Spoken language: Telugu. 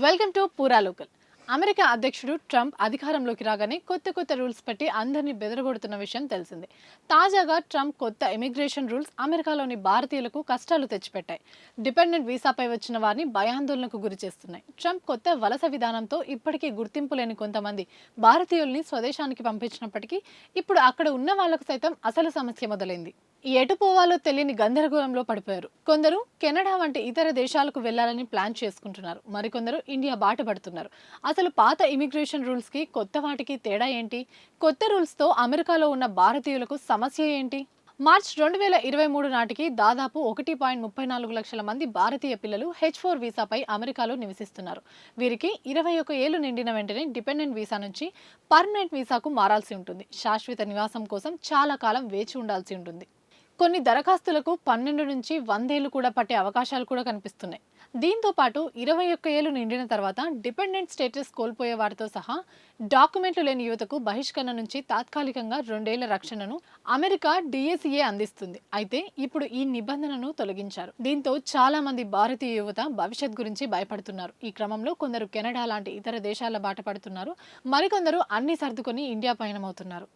వెల్కమ్ టు పూరా లోకల్. అమెరికా అధ్యక్షుడు ట్రంప్ అధికారంలోకి రాగానే కొత్త రూల్స్ పెట్టి అందరినీ బెదరగొడుతున్న విషయం తెలిసిందే. తాజాగా ట్రంప్ కొత్త ఇమిగ్రేషన్ రూల్స్ అమెరికాలోని భారతీయులకు కష్టాలు తెచ్చిపెట్టాయి. డిపెండెంట్ వీసాపై వచ్చిన వారిని భయాందోళనకు గురి చేస్తున్నాయి. ట్రంప్ కొత్త వలస విధానంతో ఇప్పటికీ గుర్తింపు లేని కొంతమంది భారతీయుల్ని స్వదేశానికి పంపించినప్పటికీ ఇప్పుడు అక్కడ ఉన్న వాళ్లకు సైతం అసలు సమస్య మొదలైంది. ఎటు పోవాలో తెలియని గందరగోళంలో పడిపోయారు. కొందరు కెనడా వంటి ఇతర దేశాలకు వెళ్లాలని ప్లాన్ చేసుకుంటున్నారు. మరికొందరు ఇండియా బాట పడుతున్నారు. అసలు పాత ఇమిగ్రేషన్ రూల్స్ కి కొత్త వాటికి తేడా ఏంటి? కొత్త రూల్స్ తో అమెరికాలో ఉన్న భారతీయులకు సమస్య ఏంటి? మార్చ్ 2023 నాటికి దాదాపు 1.34 లక్షల మంది భారతీయ పిల్లలు H4 వీసాపై అమెరికాలో నివసిస్తున్నారు. వీరికి 21 ఏళ్లు నిండిన వెంటనే డిపెండెంట్ వీసా నుంచి పర్మనెంట్ వీసాకు మారాల్సి ఉంటుంది. శాశ్వత నివాసం కోసం చాలా కాలం వేచి ఉండాల్సి ఉంటుంది. కొన్ని దరఖాస్తులకు 12 నుంచి 100 ఏళ్లు కూడా పట్టే అవకాశాలు కూడా కనిపిస్తున్నాయి. దీంతో పాటు 21 ఏళ్లు నిండిన తర్వాత డిపెండెంట్ స్టేటస్ కోల్పోయే వారితో సహా డాక్యుమెంట్లు లేని యువతకు బహిష్కరణ నుంచి తాత్కాలికంగా 2 ఏళ్ల రక్షణను అమెరికా DACA అందిస్తుంది. అయితే ఇప్పుడు ఈ నిబంధనను తొలగించారు. దీంతో చాలా మంది భారతీయ యువత భవిష్యత్ గురించి భయపడుతున్నారు. ఈ క్రమంలో కొందరు కెనడా లాంటి ఇతర దేశాల బాట పడుతున్నారు. మరికొందరు అన్ని సర్దుకొని ఇండియా పయనమవుతున్నారు.